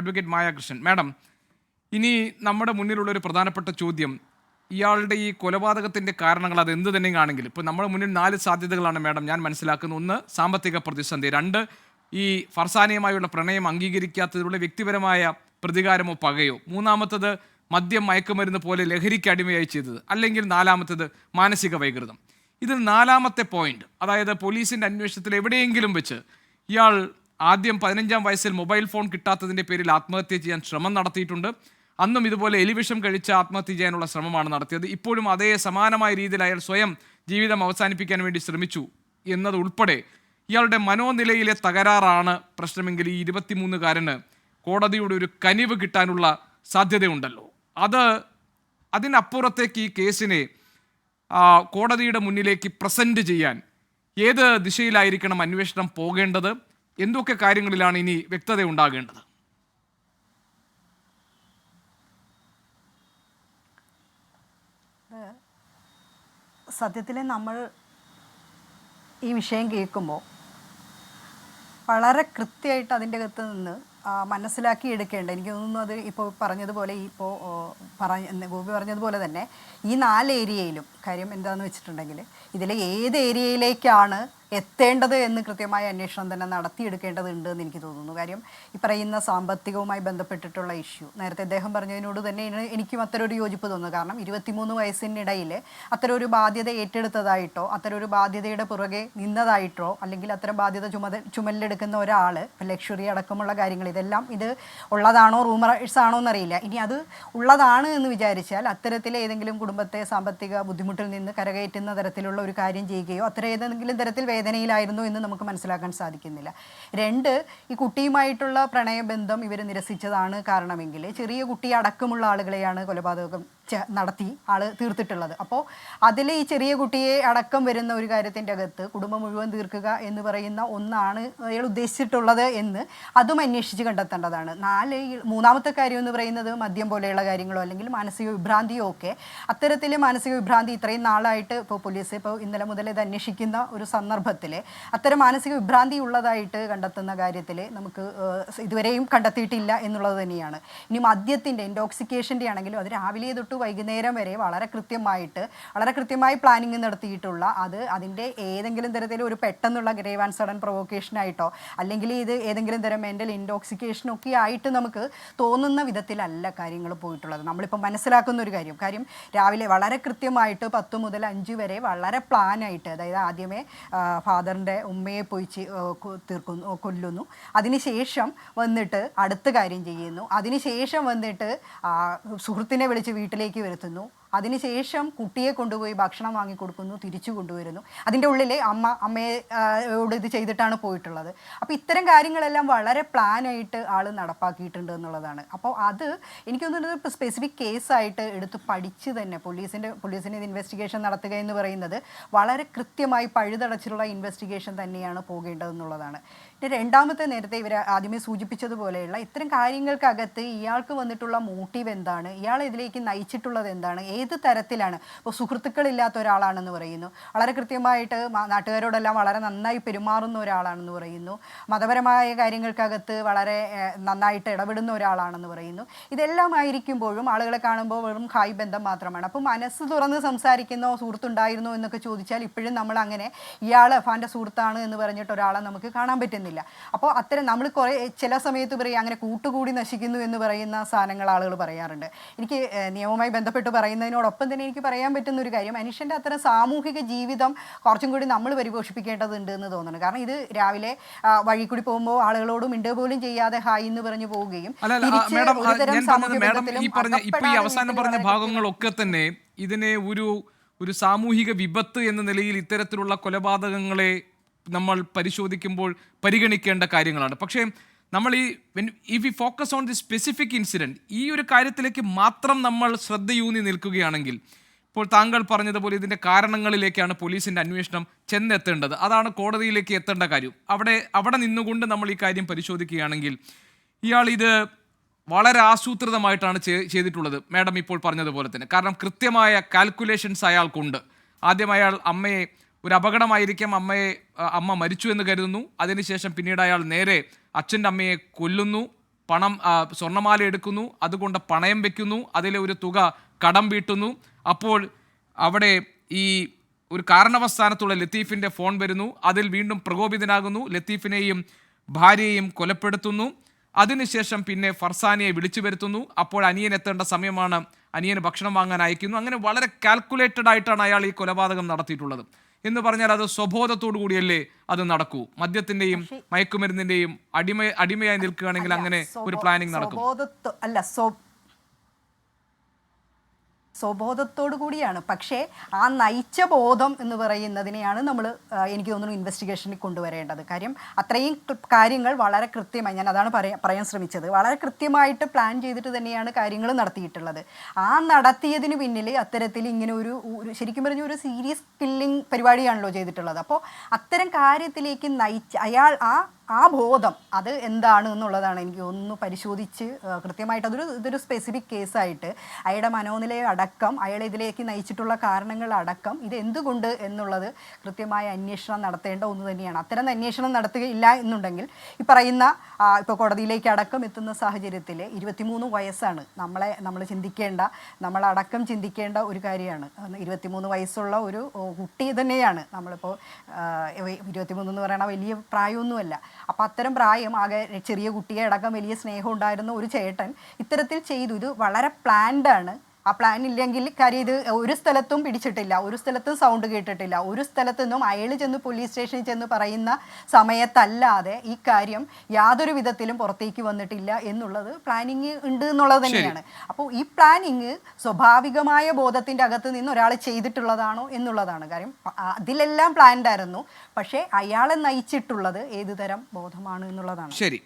Advocate മായ Krishnan. Madam, ഇനി നമ്മുടെ മുന്നിലുള്ള ഒരു പ്രധാനപ്പെട്ട ചോദ്യം, ഇയാളുടെ ഈ കൊലപാതകത്തിൻ്റെ കാരണങ്ങൾ അത് എന്ത് തന്നെയാണെങ്കിൽ ഇപ്പോൾ നമ്മുടെ മുന്നിൽ 4 സാധ്യതകളാണ് മാഡം ഞാൻ മനസ്സിലാക്കുന്നത്. 1, സാമ്പത്തിക പ്രതിസന്ധി. 2, ഈ ഫർസാനയുമായുള്ള പ്രണയം അംഗീകരിക്കാത്തതിലുള്ള വ്യക്തിപരമായ പ്രതികാരമോ പകയോ. 3-മത്തത് മദ്യം മയക്കുമരുന്ന് പോലെ ലഹരിക്ക് അടിമയായി ചെയ്തത്. അല്ലെങ്കിൽ 4-മത്തത് മാനസിക വൈകൃതം. ഇതിൽ 4-മത്തെ പോയിന്റ്, അതായത് പോലീസിൻ്റെ അന്വേഷണത്തിൽ എവിടെയെങ്കിലും വെച്ച് ഇയാൾ ആദ്യം 15-ാം വയസ്സിൽ മൊബൈൽ ഫോൺ കിട്ടാത്തതിൻ്റെ പേരിൽ ആത്മഹത്യ ചെയ്യാൻ ശ്രമം നടത്തിയിട്ടുണ്ട്. അന്നും ഇതുപോലെ എലിവിഷം കഴിച്ച് ആത്മഹത്യ ചെയ്യാനുള്ള ശ്രമമാണ് നടത്തിയത്. ഇപ്പോഴും അതേ സമാനമായ രീതിയിൽ അയാൾ സ്വയം ജീവിതം അവസാനിപ്പിക്കാൻ വേണ്ടി ശ്രമിച്ചു എന്നത് ഉൾപ്പെടെ ഇയാളുടെ മനോനിലയിലെ തകരാറാണ് പ്രശ്നമെങ്കിൽ ഈ 23-കാരന് കോടതിയുടെ ഒരു കനിവ് കിട്ടാനുള്ള സാധ്യതയുണ്ടല്ലോ. അതിനപ്പുറത്തേക്ക് ഈ കേസിനെ കോടതിയുടെ മുന്നിലേക്ക് പ്രസൻറ്റ് ചെയ്യാൻ ഏത് ദിശയിലായിരിക്കണം അന്വേഷണം പോകേണ്ടത്? എന്തൊക്കെ കാര്യങ്ങളിലാണ് ഇനി വ്യക്തത ഉണ്ടാകേണ്ടത്? സത്യത്തിൽ നമ്മൾ ഈ വിഷയം കേൾക്കുമ്പോൾ വളരെ കൃത്യമായിട്ട് അതിൻ്റെ അകത്ത് നിന്ന് മനസ്സിലാക്കി എടുക്കേണ്ട, എനിക്ക് തോന്നുന്നു അത് ഇപ്പോൾ പറഞ്ഞതുപോലെ ഗോപി പറഞ്ഞതുപോലെ തന്നെ ഈ 4 ഏരിയയിലും കാര്യം എന്താണെന്ന് വെച്ചിട്ടുണ്ടെങ്കിൽ ഇതിലെ ഏത് ഏരിയയിലേക്കാണ് എത്തേണ്ടത് എന്ന് കൃത്യമായ അന്വേഷണം തന്നെ നടത്തിയെടുക്കേണ്ടതുണ്ട് എന്ന് എനിക്ക് തോന്നുന്നു. കാര്യം ഈ പറയുന്ന സാമ്പത്തികവുമായി ബന്ധപ്പെട്ടിട്ടുള്ള ഇഷ്യൂ നേരത്തെ അദ്ദേഹം പറഞ്ഞതിനോട് തന്നെ എനിക്കും അത്തരൊരു യോജിപ്പ് തോന്നുന്നു. കാരണം 23 വയസ്സിനിടയിൽ അത്തരൊരു ബാധ്യത ഏറ്റെടുത്തതായിട്ടോ അത്തരൊരു ബാധ്യതയുടെ പുറകെ നിന്നതായിട്ടോ അല്ലെങ്കിൽ അത്തരം ബാധ്യത ചുമലിലെടുക്കുന്ന ഒരാൾ ലക്ഷറി അടക്കമുള്ള കാര്യങ്ങൾ ഇതെല്ലാം ഇത് ഉള്ളതാണോ റൂമേഴ്സ് ആണോ എന്നറിയില്ല. ഇനി അത് ഉള്ളതാണ് എന്ന് വിചാരിച്ചാൽ അത്തരത്തിൽ ഏതെങ്കിലും കുടുംബത്തെ സാമ്പത്തിക ബുദ്ധിമുട്ടിൽ നിന്ന് കരകയറ്റുന്ന തരത്തിലുള്ള ഒരു കാര്യം ചെയ്യുകയോ അത്തരം ഏതെങ്കിലും തരത്തിൽ വേദനയിലായിരുന്നു എന്ന് നമുക്ക് മനസ്സിലാക്കാൻ സാധിക്കുന്നില്ല. 2, ഈ കുട്ടിയുമായിട്ടുള്ള പ്രണയബന്ധം ഇവർ നിരസിച്ചതാണ് കാരണമെങ്കിൽ ചെറിയ കുട്ടി അടക്കമുള്ള ആളുകളെയാണ് കൊലപാതകം നടത്തി ആൾ തീർത്തിട്ടുള്ളത്. അപ്പോൾ അതിൽ ഈ ചെറിയ കുട്ടിയെ അടക്കം വരുന്ന ഒരു കാര്യത്തിൻ്റെ അകത്ത് കുടുംബം മുഴുവൻ തീർക്കുക എന്ന് പറയുന്ന ഒന്നാണ് അയാൾ ഉദ്ദേശിച്ചിട്ടുള്ളത് എന്ന് അതും അന്വേഷിച്ച് കണ്ടെത്തേണ്ടതാണ്. 3-മത്തെ കാര്യം എന്ന് പറയുന്നത് മദ്യം പോലെയുള്ള കാര്യങ്ങളോ അല്ലെങ്കിൽ മാനസിക വിഭ്രാന്തിയോ ഒക്കെ. അത്തരത്തിൽ മാനസിക വിഭ്രാന്തി ഇത്രയും നാളായിട്ട് ഇപ്പോൾ പോലീസ് ഇന്നലെ മുതൽ ഇത് അന്വേഷിക്കുന്ന ഒരു സന്ദർഭത്തിൽ അത്തരം മാനസിക വിഭ്രാന്തി ഉള്ളതായിട്ട് കണ്ടെത്തുന്ന കാര്യത്തിൽ നമുക്ക് ഇതുവരെയും കണ്ടെത്തിയിട്ടില്ല എന്നുള്ളത് തന്നെയാണ്. ഇനി മദ്യത്തിൻ്റെ ഇൻടോക്സിക്കേഷൻ്റെ ആണെങ്കിലും അത് രാവിലെ തൊട്ട് വൈകുന്നേരം വരെ വളരെ കൃത്യമായി പ്ലാനിങ് നടത്തിയിട്ടുള്ള അതിൻ്റെ ഏതെങ്കിലും തരത്തിൽ ഒരു പെട്ടെന്നുള്ള ഗ്രേവ് ആൻഡ് സഡൻ പ്രൊവോക്കേഷനായിട്ടോ അല്ലെങ്കിൽ ഇത് ഏതെങ്കിലും തരം മെൻ്റൽ ഇൻടോക്സിക്കേഷനൊക്കെ ആയിട്ട് നമുക്ക് തോന്നുന്ന വിധത്തിലല്ല കാര്യങ്ങൾ പോയിട്ടുള്ളത്. നമ്മളിപ്പോൾ മനസ്സിലാക്കുന്ന ഒരു കാര്യം രാവിലെ വളരെ കൃത്യമായിട്ട് 10 മുതൽ 5 വരെ വളരെ പ്ലാനായിട്ട്, അതായത് ആദ്യമേ ഫാദറിൻ്റെ ഉമ്മയെ പോയി കൊല്ലുന്നു, അതിനുശേഷം വന്നിട്ട് അടുത്ത കാര്യം ചെയ്യുന്നു, അതിനുശേഷം വന്നിട്ട് സുഹൃത്തിനെ വിളിച്ച് വീട്ടിലേക്ക് വരുത്തുന്നു, അതിനുശേഷം കുട്ടിയെ കൊണ്ടുപോയി ഭക്ഷണം വാങ്ങിക്കൊടുക്കുന്നു, തിരിച്ചു കൊണ്ടുവരുന്നു. അതിൻ്റെ ഉള്ളിൽ അമ്മയോട് ഇത് ചെയ്തിട്ടാണ് പോയിട്ടുള്ളത്. അപ്പോൾ ഇത്തരം കാര്യങ്ങളെല്ലാം വളരെ പ്ലാനായിട്ട് ആൾ നടപ്പാക്കിയിട്ടുണ്ട് എന്നുള്ളതാണ്. അപ്പോൾ അത് എനിക്ക് തോന്നുന്നത് സ്പെസിഫിക് കേസായിട്ട് എടുത്ത് പഠിച്ച് തന്നെ പോലീസിന് ഇത് ഇൻവെസ്റ്റിഗേഷൻ നടത്തുക എന്ന് പറയുന്നത് വളരെ കൃത്യമായി പഴുതടച്ചിട്ടുള്ള ഇൻവെസ്റ്റിഗേഷൻ തന്നെയാണ് പോകേണ്ടതെന്നുള്ളതാണ്. പിന്നെ 2-മത്തെ നേരത്തെ ഇവർ ആദ്യമേ സൂചിപ്പിച്ചതുപോലെയുള്ള ഇത്തരം കാര്യങ്ങൾക്കകത്ത് ഇയാൾക്ക് വന്നിട്ടുള്ള മോട്ടീവ് എന്താണ്, ഇയാൾ ഇതിലേക്ക് നയിച്ചിട്ടുള്ളത് എന്താണ്, ഏത് തരത്തിലാണ്. ഇപ്പോൾ സുഹൃത്തുക്കളില്ലാത്ത ഒരാളാണെന്ന് പറയുന്നു, വളരെ കൃത്യമായിട്ട് നാട്ടുകാരോടെല്ലാം വളരെ നന്നായി പെരുമാറുന്ന ഒരാളാണെന്ന് പറയുന്നു, മതപരമായ കാര്യങ്ങൾക്കകത്ത് വളരെ നന്നായിട്ട് ഇടപെടുന്ന ഒരാളാണെന്ന് പറയുന്നു. ഇതെല്ലാം ആയിരിക്കുമ്പോഴും ആളുകളെ കാണുമ്പോൾ വെറും ഹായ് ബന്ധം മാത്രമാണ്. അപ്പോൾ മനസ്സ് തുറന്ന് സംസാരിക്കുന്ന സുഹൃത്തുണ്ടായിരുന്നോ എന്നൊക്കെ ചോദിച്ചാൽ ഇപ്പോഴും നമ്മൾ അങ്ങനെ ഇയാൾ അഫാൻ്റെ സുഹൃത്താണ് എന്ന് പറഞ്ഞിട്ട് ഒരാളെ നമുക്ക് കാണാൻ പറ്റുന്നില്ല. അപ്പോൾ അത്തരം നമ്മൾ ചില സമയത്ത് പറയും അങ്ങനെ കൂട്ടുകൂടി നശിക്കുന്നു എന്ന് പറയുന്ന സാധനങ്ങൾ ആളുകൾ പറയാറുണ്ട്. എനിക്ക് നിയമവുമായി ബന്ധപ്പെട്ട് പറയുന്നതിനോടൊപ്പം തന്നെ എനിക്ക് പറയാൻ പറ്റുന്ന ഒരു കാര്യം, മനുഷ്യൻ്റെ അത്തരം സാമൂഹിക ജീവിതം കുറച്ചും കൂടി നമ്മൾ പരിപോഷിപ്പിക്കേണ്ടതുണ്ട് എന്ന് തോന്നുന്നു. കാരണം ഇത് രാവിലെ വഴി കൂടി പോകുമ്പോൾ ആളുകളോട് മിണ്ടുക പോലും ചെയ്യാതെ ഹായ് എന്ന് പറഞ്ഞു പോവുകയും ഈ അവസാനം പറഞ്ഞ ഭാഗങ്ങളൊക്കെ തന്നെ ഇതിനെ ഒരു സാമൂഹിക വിപത്ത് എന്ന നിലയിൽ ഇത്തരത്തിലുള്ള കൊലപാതകങ്ങളെ നമ്മൾ പരിശോധിക്കുമ്പോൾ പരിഗണിക്കേണ്ട കാര്യങ്ങളാണ്. പക്ഷേ നമ്മൾ if we focus on the specific incident, ഈ ഒരു കാര്യത്തിലേക്ക് മാത്രം നമ്മൾ ശ്രദ്ധയൂന്നി നിൽക്കുകയാണെങ്കിൽ, ഇപ്പോൾ താങ്കൾ പറഞ്ഞതുപോലെ ഇതിൻ്റെ കാരണങ്ങളിലേക്കാണ് പോലീസിൻ്റെ അന്വേഷണം ചെന്നെത്തേണ്ടത്. അതാണ് കോടതിയിലേക്ക് എത്തേണ്ട കാര്യം. അവിടെ നിന്നുകൊണ്ട് നമ്മൾ ഈ കാര്യം പരിശോധിക്കുകയാണെങ്കിൽ ഇയാൾ ഇത് വളരെ ആസൂത്രിതമായിട്ടാണ് ചെയ്തിട്ടുള്ളത്, മാഡം ഇപ്പോൾ പറഞ്ഞതുപോലെ തന്നെ. കാരണം കൃത്യമായ കാൽക്കുലേഷൻസ് അയാൾക്കുണ്ട്. ആദ്യം അയാൾ അമ്മയെ ഒരു അപകടമായിരിക്കാം, അമ്മ മരിച്ചു എന്ന് കരുതുന്നു. അതിനുശേഷം പിന്നീട് അയാൾ നേരെ അച്ഛൻ്റെ അമ്മയെ കൊല്ലുന്നു. പണം സ്വർണ്ണമാല എടുക്കുന്നു, അതുകൊണ്ട് പണയം വെക്കുന്നു, അതിലെ ഒരു തുക കടം വീട്ടുന്നു. അപ്പോൾ അവിടെ ഈ ഒരു കാരണവസ്ഥാനത്തുള്ള ലത്തീഫിൻ്റെ ഫോൺ വരുന്നു. അതിൽ വീണ്ടും പ്രകോപിതനാകുന്നു, ലത്തീഫിനെയും ഭാര്യയെയും കൊലപ്പെടുത്തുന്നു. അതിനുശേഷം പിന്നെ ഫർസാനിയെ വിളിച്ചു വരുത്തുന്നു. അപ്പോൾ അനിയൻ എത്തേണ്ട സമയമാണ്, അനിയന് ഭക്ഷണം വാങ്ങാൻ അയക്കുന്നു. അങ്ങനെ വളരെ കാൽക്കുലേറ്റഡ് ആയിട്ടാണ് അയാൾ ഈ കൊലപാതകം നടത്തിയിട്ടുള്ളത്. എന്ന് പറഞ്ഞാൽ അത് സ്വബോധത്തോടു കൂടിയല്ലേ അത് നടക്കൂ? മദ്യത്തിന്റെയും മയക്കുമരുന്നിന്റെയും അടിമയായി നിൽക്കുകയാണെങ്കിൽ അങ്ങനെ ഒരു പ്ലാനിങ് നടക്കും? സ്വബോധത്തോടു കൂടിയാണ്. പക്ഷേ ആ നയിച്ച ബോധം എന്ന് പറയുന്നതിനെയാണ് നമ്മൾ എനിക്ക് തോന്നുന്നു ഇൻവെസ്റ്റിഗേഷനിൽ കൊണ്ടുവരേണ്ടത്. കാര്യം അത്രയും കാര്യങ്ങൾ വളരെ കൃത്യമായി, ഞാൻ അതാണ് പറയാൻ ശ്രമിച്ചത്, വളരെ കൃത്യമായിട്ട് പ്ലാൻ ചെയ്തിട്ട് തന്നെയാണ് കാര്യങ്ങൾ നടത്തിയിട്ടുള്ളത്. ആ നടത്തിയതിന് പിന്നിൽ അത്തരത്തിൽ ഇങ്ങനെ ഒരു ശരിക്കും പറഞ്ഞ ഒരു സീരിയസ് കില്ലിംഗ് പരിപാടിയാണല്ലോ ചെയ്തിട്ടുള്ളത്. അപ്പോൾ അത്തരം കാര്യത്തിലേക്ക് നയിച്ച അയാൾ ആ ബോധം അത് എന്താണ് എന്നുള്ളതാണ് എനിക്ക് ഒന്ന് പരിശോധിച്ച് കൃത്യമായിട്ട് ഇതൊരു സ്പെസിഫിക് കേസായിട്ട് അയാളുടെ മനോനിലയെ അടക്കം അയാളെ ഇതിലേക്ക് നയിച്ചിട്ടുള്ള കാരണങ്ങൾ അടക്കം ഇത് എന്തുകൊണ്ട് എന്നുള്ളത് കൃത്യമായ അന്വേഷണം നടത്തേണ്ട ഒന്ന് തന്നെയാണ്. അത്തരം അന്വേഷണം നടത്തുകയില്ല എന്നുണ്ടെങ്കിൽ ഈ പറയുന്ന ഇപ്പോൾ കോടതിയിലേക്ക് അടക്കം എത്തുന്ന സാഹചര്യത്തിൽ 23 വയസ്സാണ് നമ്മൾ നമ്മളടക്കം ചിന്തിക്കേണ്ട ഒരു കാര്യമാണ്. 23 വയസ്സുള്ള ഒരു കുട്ടി തന്നെയാണ്. നമ്മളിപ്പോൾ 23 എന്ന് പറയുന്ന വലിയ പ്രായമൊന്നുമല്ല. അപ്പം അത്തരം പ്രായം, ആകെ ചെറിയ കുട്ടിയെ അടക്കം വലിയ സ്നേഹം ഉണ്ടായിരുന്ന ഒരു ചേട്ടൻ ഇത്തരത്തിൽ ചെയ്തു. ഇത് വളരെ പ്ലാൻഡാണ്. ആ പ്ലാൻ ഇല്ലെങ്കിൽ കാര്യം ഇത് ഒരു സ്ഥലത്തും പിടിച്ചിട്ടില്ല, ഒരു സ്ഥലത്തും സൗണ്ട് കേട്ടിട്ടില്ല, ഒരു സ്ഥലത്തു നിന്നും അയാൾ ചെന്ന് പോലീസ് സ്റ്റേഷനിൽ ചെന്ന് പറയുന്ന സമയത്തല്ലാതെ ഈ കാര്യം യാതൊരു വിധത്തിലും പുറത്തേക്ക് വന്നിട്ടില്ല എന്നുള്ളത് പ്ലാനിങ് ഉണ്ട് എന്നുള്ളത് തന്നെയാണ്. അപ്പോൾ ഈ പ്ലാനിങ് സ്വാഭാവികമായ ബോധത്തിൻ്റെ അകത്ത് നിന്ന് ഒരാൾ ചെയ്തിട്ടുള്ളതാണോ എന്നുള്ളതാണ് കാര്യം. അതിലെല്ലാം പ്ലാൻഡ് ആയിരുന്നു, പക്ഷേ അയാളെ നയിച്ചിട്ടുള്ളത് ഏതുതരം ബോധമാണ് എന്നുള്ളതാണ്. ശരി.